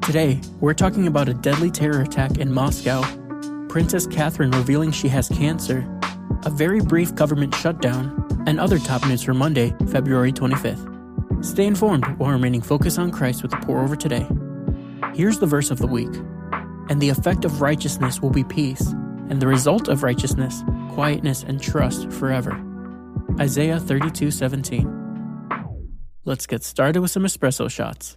Today, we're talking about a deadly terror attack in Moscow, Princess Catherine revealing she has cancer, a very brief government shutdown, and other top news for Monday, February 25th. Stay informed while remaining focused on Christ with the pour over today. Here's the verse of the week. And the effect of righteousness will be peace, and the result of righteousness, quietness and trust forever. Isaiah 32:17. Let's get started with some espresso shots.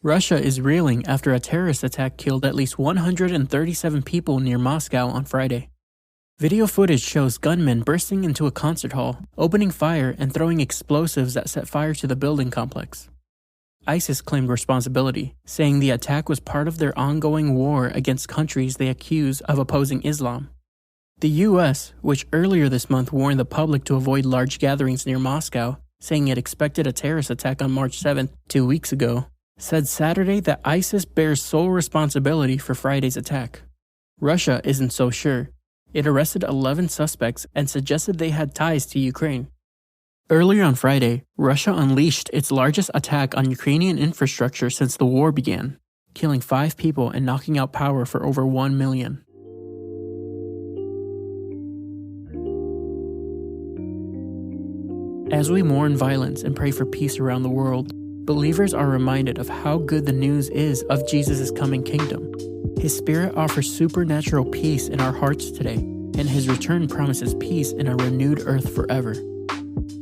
Russia is reeling after a terrorist attack killed at least 137 people near Moscow on Friday. Video footage shows gunmen bursting into a concert hall, opening fire and throwing explosives that set fire to the building complex. ISIS claimed responsibility, saying the attack was part of their ongoing war against countries they accuse of opposing Islam. The U.S., which earlier this month warned the public to avoid large gatherings near Moscow, saying it expected a terrorist attack on March 7th, 2 weeks ago, said Saturday that ISIS bears sole responsibility for Friday's attack. Russia isn't so sure. It arrested 11 suspects and suggested they had ties to Ukraine. Earlier on Friday, Russia unleashed its largest attack on Ukrainian infrastructure since the war began, killing 5 people and knocking out power for over 1 million. As we mourn violence and pray for peace around the world, believers are reminded of how good the news is of Jesus' coming kingdom. His Spirit offers supernatural peace in our hearts today, and His return promises peace in a renewed earth forever.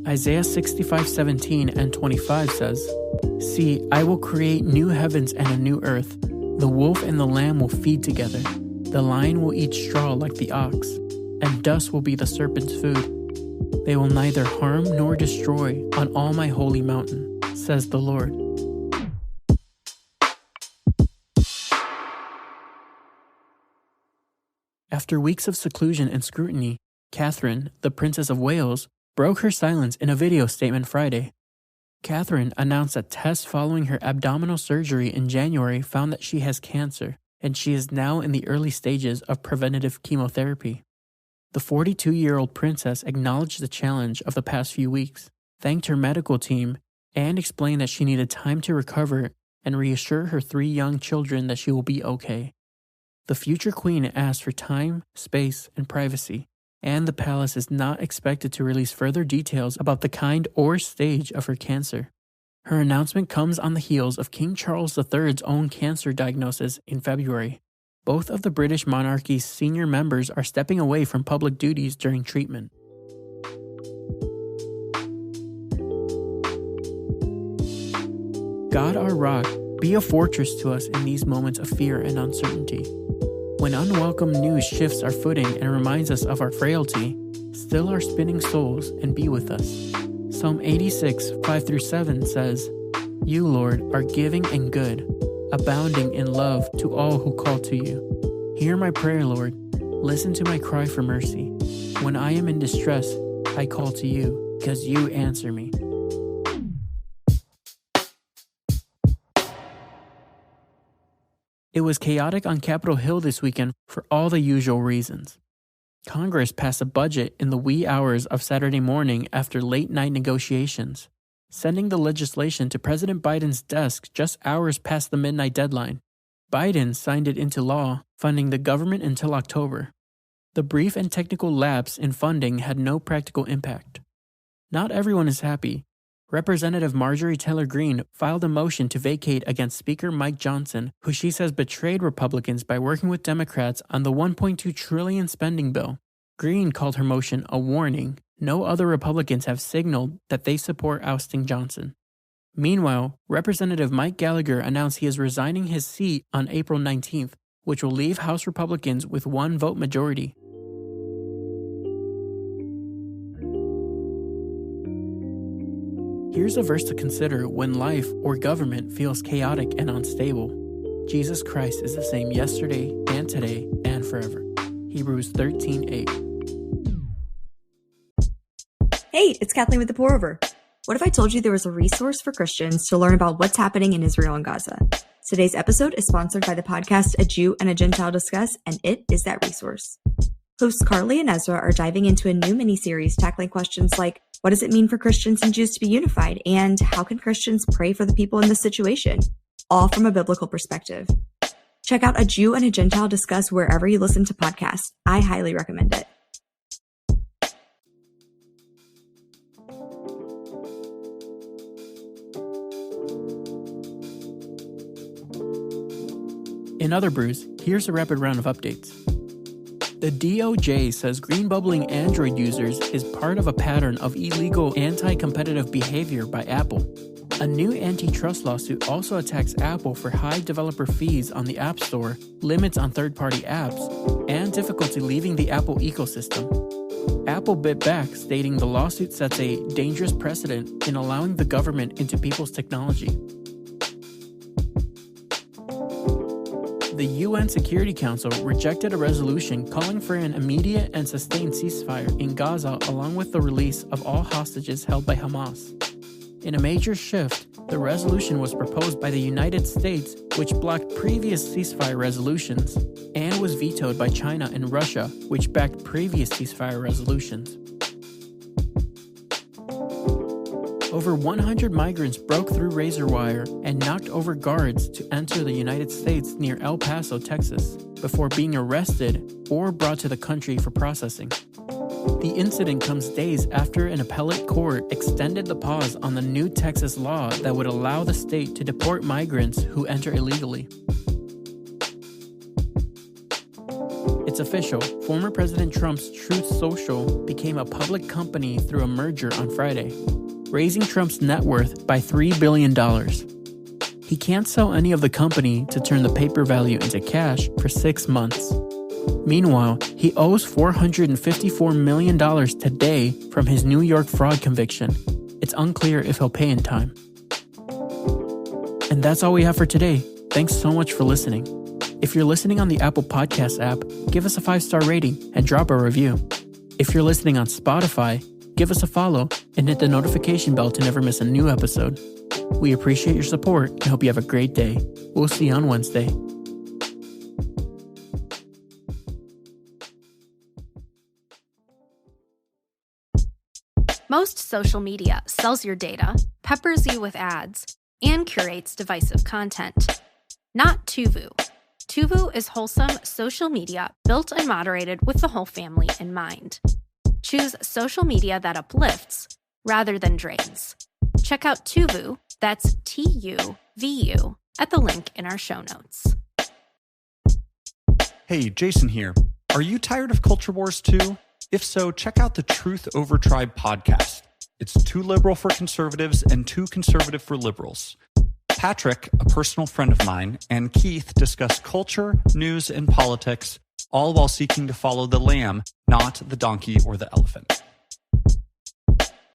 Isaiah 65:17 and 25 says, "See, I will create new heavens and a new earth. The wolf and the lamb will feed together. The lion will eat straw like the ox, and dust will be the serpent's food. They will neither harm nor destroy on all my holy mountain, says the Lord." After weeks of seclusion and scrutiny, Catherine, the Princess of Wales, broke her silence in a video statement Friday. Catherine announced that tests following her abdominal surgery in January found that she has cancer, and she is now in the early stages of preventative chemotherapy. The 42-year-old princess acknowledged the challenge of the past few weeks, thanked her medical team, and explained that she needed time to recover and reassure her 3 young children that she will be okay. The future queen asked for time, space, and privacy, and the palace is not expected to release further details about the kind or stage of her cancer. Her announcement comes on the heels of King Charles III's own cancer diagnosis in February. Both of the British monarchy's senior members are stepping away from public duties during treatment. God our rock, be a fortress to us in these moments of fear and uncertainty. When unwelcome news shifts our footing and reminds us of our frailty, still our spinning souls and be with us. Psalm 86:5-7 says, "You, Lord, are giving and good, abounding in love to all who call to you. Hear my prayer, Lord. Listen to my cry for mercy. When I am in distress, I call to you, because you answer me." It was chaotic on Capitol Hill this weekend for all the usual reasons. Congress passed a budget in the wee hours of Saturday morning after late-night negotiations, sending the legislation to President Biden's desk just hours past the midnight deadline. Biden signed it into law, funding the government until October. The brief and technical lapse in funding had no practical impact. Not everyone is happy. Representative Marjorie Taylor Greene filed a motion to vacate against Speaker Mike Johnson, who she says betrayed Republicans by working with Democrats on the $1.2 trillion spending bill. Greene called her motion a warning. No other Republicans have signaled that they support ousting Johnson. Meanwhile, Representative Mike Gallagher announced he is resigning his seat on April 19th, which will leave House Republicans with 1 vote majority. Here's a verse to consider when life or government feels chaotic and unstable. Jesus Christ is the same yesterday and today and forever. Hebrews 13:8. Hey, it's Kathleen with the Pour Over. What if I told you there was a resource for Christians to learn about what's happening in Israel and Gaza? Today's episode is sponsored by the podcast A Jew and a Gentile Discuss, and it is that resource. Hosts Carly and Ezra are diving into a new mini-series tackling questions like, What does it mean for Christians and Jews to be unified? And how can Christians pray for the people in this situation? All from a biblical perspective. Check out A Jew and a Gentile Discuss wherever you listen to podcasts. I highly recommend it. In other brews, here's a rapid round of updates. The DOJ says green bubbling Android users is part of a pattern of illegal anti-competitive behavior by Apple. A new antitrust lawsuit also attacks Apple for high developer fees on the App Store, limits on third-party apps, and difficulty leaving the Apple ecosystem. Apple bit back, stating the lawsuit sets a dangerous precedent in allowing the government into people's technology. The UN Security Council rejected a resolution calling for an immediate and sustained ceasefire in Gaza along with the release of all hostages held by Hamas. In a major shift, the resolution was proposed by the United States, which blocked previous ceasefire resolutions, and was vetoed by China and Russia, which backed previous ceasefire resolutions. Over 100 migrants broke through razor wire and knocked over guards to enter the United States near El Paso, Texas, before being arrested or brought to the country for processing. The incident comes days after an appellate court extended the pause on the new Texas law that would allow the state to deport migrants who enter illegally. It's official. Former President Trump's Truth Social became a public company through a merger on Friday, raising Trump's net worth by $3 billion. He can't sell any of the company to turn the paper value into cash for 6 months. Meanwhile, he owes $454 million today from his New York fraud conviction. It's unclear if he'll pay in time. And that's all we have for today. Thanks so much for listening. If you're listening on the Apple Podcast app, give us a 5-star rating and drop a review. If you're listening on Spotify, give us a follow and hit the notification bell to never miss a new episode. We appreciate your support and hope you have a great day. We'll see you on Wednesday. Most social media sells your data, peppers you with ads, and curates divisive content. Not Tuvu. Tuvu is wholesome social media built and moderated with the whole family in mind. Choose social media that uplifts rather than drains. Check out Tuvu, that's TUVU, at the link in our show notes. Hey, Jason here. Are you tired of culture wars too? If so, check out the Truth Over Tribe podcast. It's too liberal for conservatives and too conservative for liberals. Patrick, a personal friend of mine, and Keith discuss culture, news, and politics, all while seeking to follow the lamb, not the donkey or the elephant.